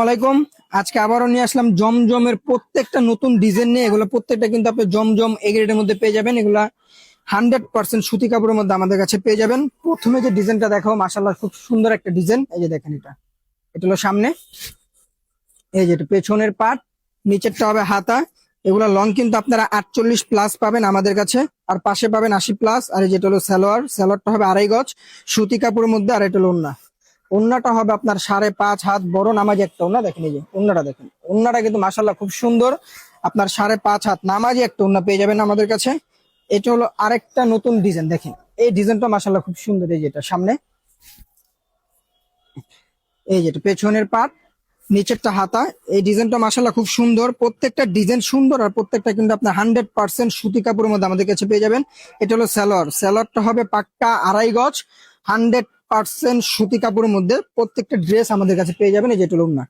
আলাইকুম। আজকে আবারও নিয়ে আসলাম জমজমের প্রত্যেকটা নতুন ডিজাইন নিয়ে। এগুলো প্রত্যেকটা কিন্তু আপনি জমজম এ গ্রেডের মধ্যে পেয়ে যাবেন। এগুলা 100% সুতি কাপড়ের মধ্যে আমাদের কাছে পেয়ে যাবেন। প্রথমে যে ডিজাইনটা দেখাবো, মাশাআল্লাহ খুব সুন্দর একটা ডিজাইন। এই যে দেখেন, এটা এটা হলো সামনে, এই যে এটা পেছনের পার্ট, নিচেরটা হবে হাতা। এগুলা লং কিন্তু আপনারা 48+ পাবেন আমাদের কাছে, আর পাশে পাবেন 80+। আর এই যেটা হলো সালোয়ার, সালোয়ারটা হবে 2.5 গজ সুতি কাপড়ের মধ্যে। আর এটা হলো ওন্না, ওন্নাটা হবে আপনার 5.5 হাত বড় নামাজি একটা ওন্না। দেখেন এই যে ওন্নাটা, দেখেন ওন্নাটা কিন্তু মাশাআল্লাহ খুব সুন্দর। আপনার 5.5 হাত নামাজি একটা ওন্না পেয়ে যাবেন আমাদের কাছে। এটা হলো আরেকটা নতুন ডিজাইন, দেখেন এই ডিজাইনটা মাশাআল্লাহ খুব সুন্দর। এই যেটা সামনে, এই যেটা পেছনের পার্ট, নিচেরটা হাতা। এই ডিজাইনটা মাশাআল্লাহ খুব সুন্দর, প্রত্যেকটা ডিজাইন সুন্দর, আর প্রত্যেকটা কিন্তু আপনার 100% সুতি কাপড়ের মধ্যে আমাদের কাছে পেয়ে যাবেন। এটা হলো সালোয়ার, সালোয়ারটা হবে পাক্কা 2.5 গজ 100% সুতি কাপড়ের মধ্যে। প্রত্যেকটা ড্রেস আমাদের কাছে পেয়ে যাবেন। এই যেটা হলো ওন্না,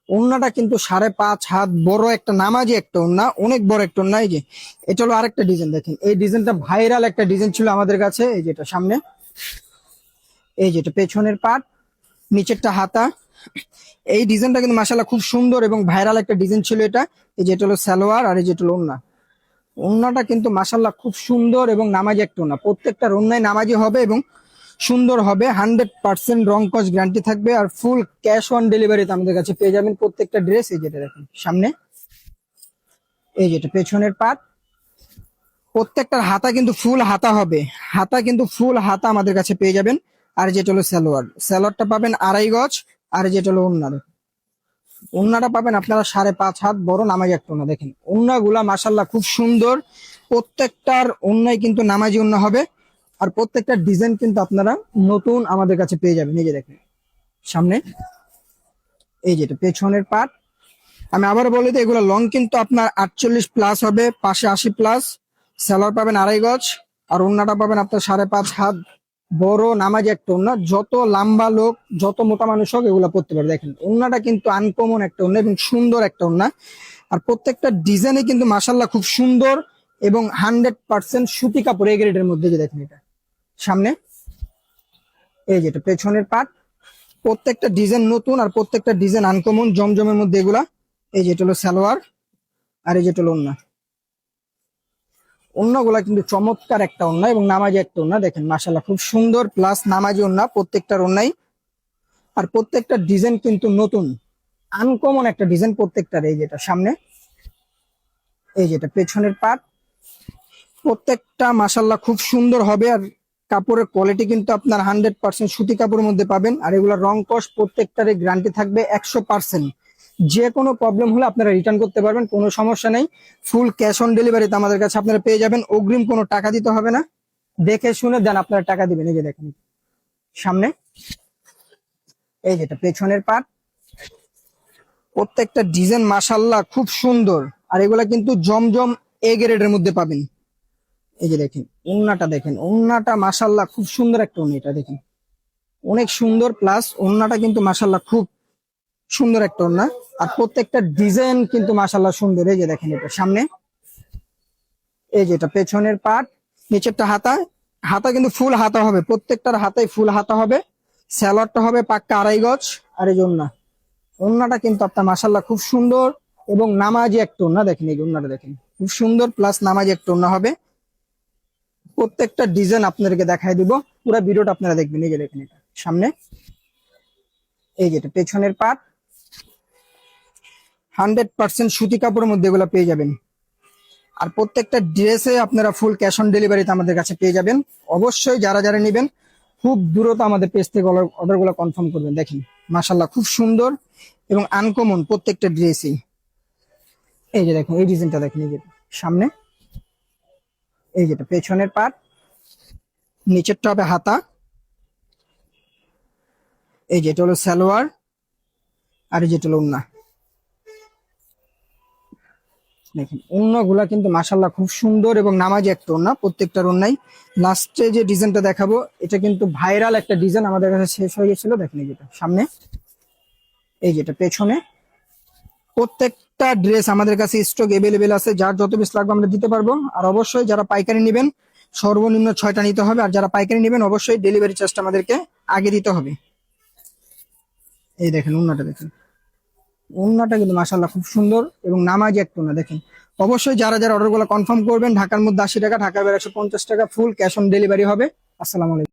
ওন্নাটা কিন্তু 5.5 হাত বড় একটা নামাজি একটা ওন্না, অনেক বড় একটা ওন্না। এই যে এটা হলো আরেকটা ডিজাইন, দেখেন এই ডিজাইনটা ভাইরাল একটা ডিজাইন ছিল আমাদের কাছে। এই যেটা সামনে, এই যেটা পেছনের পার্ট, নিচেরটা হাতা। এই ডিজাইনটা কিন্তু মাশাআল্লাহ খুব সুন্দর এবং ভাইরাল একটা ডিজাইন ছিল এটা। এই যেটা হলো সালোয়ার, আর এই যেটা হলো ওন্না। ওন্নাটা কিন্তু মাশাআল্লাহ খুব সুন্দর এবং নামাজি একটা ওন্না। প্রত্যেকটা ওন্নায় নামাজি হবে এবং সুন্দর হবে। 100% রং কস গ্যারান্টি থাকবে, আর ফুল ক্যাশ অন ডেলিভারিতে আমাদের কাছে পেয়ে যাবেন প্রত্যেকটা ড্রেস। এই যেটা দেখেন সামনে, এই যেটা পেছনের পার্ট, প্রত্যেকটার হাতা কিন্তু ফুল হাতা হবে, হাতা কিন্তু ফুল হাতা আমাদের কাছে পেয়ে যাবেন। আর যেটা হলো সালোয়ার, সালোয়ারটা পাবেন 2.5 গজ। আর যেটা হলো ওন্না, ওন্নাটা পাবেন আপনারা 5.5 হাত বড় নামাজি একটা ওন্না। দেখেন ওন্না গুলা মাশাআল্লাহ খুব সুন্দর, প্রত্যেকটার ওন্নায় কিন্তু নামাজি ওন্না হবে। আর প্রত্যেকটা ডিজাইন কিন্তু আপনারা নতুন আমাদের কাছে পেয়ে যাবেন। এই যে দেখেন সামনে, এই যেটা পেছনের পার্ট। আমি আবার বলি তো, এগুলো লং কিন্তু আপনার 48+ হবে, পাশে 80+। সালোয়ার পাবেন 2.5 গজ, আর ওন্নাটা পাবেন আপনার 5.5 হাত বড় নামাজি একটা ওন্না। যত লম্বা লোক, যত মোটা মানুষ হোক এগুলো পড়তে পারে। দেখেন ওন্নাটা কিন্তু আনকমন একটা ওন্না এবং সুন্দর একটা ওন্না। আর প্রত্যেকটা ডিজাইনে কিন্তু মাশাআল্লাহ খুব সুন্দর এবং 100% সুতি কাপড় এই গ্রেডের মধ্যে। যে দেখেন এটা সামনে, এই যেটা পেছনের পার্ট, প্রত্যেকটা ডিজাইন নতুন আর প্রত্যেকটা ডিজাইন আনকমন জমজমের মধ্যে এগুলা। এই যেটা হলো সালোয়ার, আর এই যেটা হলো ওন্না। ওন্নাগুলা কিন্তু চমৎকার একটা ওন্না এবং নামাজি একটা ওন্না। দেখেন মাশাআল্লাহ খুব সুন্দর, প্লাস নামাজি ওন্না প্রত্যেকটার ওন্নাই। আর প্রত্যেকটা ডিজাইন কিন্তু নতুন, আনকমন একটা ডিজাইন প্রত্যেকটার। এই যেটা সামনে, এই যেটা পেছনের পার্ট, প্রত্যেকটা মাশাআল্লাহ খুব সুন্দর হবে। আর কাপড়ের কোয়ালিটি কিন্তু আপনার 100% সুতি কাপড়ের মধ্যে পাবেন। আর এগুলো রং কস প্রত্যেকটারই গ্যারান্টি থাকবে 100%। যে কোনো প্রবলেম হলে আপনারা রিটার্ন করতে পারবেন, কোনো সমস্যা নেই। ফুল ক্যাশ অন ডেলিভারিতে আমাদের কাছে আপনারা পেয়ে যাবেন, অগ্রিম কোনো টাকা দিতে হবে না। দেখে শুনে দেন আপনারা টাকা দিবেন। এই যে দেখেন সামনে, এই যেটা পেছনের পার্ট, প্রত্যেকটা ডিজাইন মাশাআল্লাহ খুব সুন্দর। আর এগুলা কিন্তু জমজম এ গ্রেডের মধ্যে পাবেন। এই যে দেখেন ওন্নাটা, দেখেন ওন্নাটা মাশাআল্লাহ খুব সুন্দর একটা ওন্না। এটা দেখেন অনেক সুন্দর, প্লাস ওন্নাটা কিন্তু মাশাআল্লাহ খুব সুন্দর একটা ওন্না। আর প্রত্যেকটা ডিজাইন কিন্তু মাশাআল্লাহ সুন্দর। এই যে দেখেন এটা সামনে, এই যে এটা পেছনের পার্ট, নিচেরটা হাতা। হাতা কিন্তু ফুল হাতা হবে, প্রত্যেকটার হাতায় ফুল হাতা হবে। সালোয়ারটা হবে পাক্কা 2.5 গজ। আর এই যে ওন্না, ওন্নাটা কিন্তু আপনার মাশাআল্লাহ খুব সুন্দর এবং নামাজি একটা ওন্না। দেখেন এই ওন্নাটা দেখেন খুব সুন্দর, প্লাস নামাজি একটা ওন্না হবে। প্রত্যেকটা ডিজাইন আপনাদেরকে দেখাই দিব, পুরো ভিডিওটা আপনারা দেখবেন। এই যে দেখেন এটা সামনে, এই যেটা পেছনের পার্ট, 100% সুতি কাপড়ের মধ্যে এগুলো পেয়ে যাবেন। আর প্রত্যেকটা ড্রেসে আপনারা ফুল ক্যাশ অন ডেলিভারিতে আমাদের কাছে পেয়ে যাবেন। অবশ্যই যারা যারা নেবেন খুব দ্রুত আমাদের পেজ থেকে অর্ডার গুলো কনফার্ম করবেন। দেখেন মাশাআল্লাহ খুব সুন্দর এবং আনকমন প্রত্যেকটা ড্রেসই। এই যে দেখেন এই ডিজাইনটা দেখেন, এই যে সামনে, এই যেটা পেছনের পার্ট, নিচেরটা হবে হাতা। এই যেটা হলো সালোয়ার, আর এই যেটা হলো ওন্না। দেখেন ওন্নাগুলা কিন্তু মাশাআল্লাহ খুব সুন্দর এবং নামাজি একটা ওন্না প্রত্যেকটার ওন্নাই। লাস্টে যে ডিজাইনটা দেখাবো এটা কিন্তু ভাইরাল একটা ডিজাইন, আমাদের কাছে শেষ হয়ে গেছিল। দেখেন এই যেটা সামনে, এই যেটা পেছনে। প্রত্যেকটা ড্রেস আমাদের কাছে স্টক এভেলেবেল আছে, যার যত পিস লাগবে আমরা দিতে পারবো। আর অবশ্যই যারা পাইকারি নেবেন সর্বনিম্ন 6টা নিতে হবে। আর যারা পাইকারি নেবেন অবশ্যই ডেলিভারি চার্জটা আমাদেরকে আগে দিতে হবে। এই দেখেন ওন্নাটা দেখেন ওড়নাটা কিন্তু মাশাআল্লাহ খুব সুন্দর এবং নামাজি একটা ওড়না দেখেন। অবশ্যই যারা যারা অর্ডারগুলো কনফার্ম করবেন, ঢাকার মধ্যে 80 টাকা, ঢাকার বাইরে 150 টাকা, ফুল ক্যাশ অন ডেলিভারি হবে। আসসালামু আলাইকুম।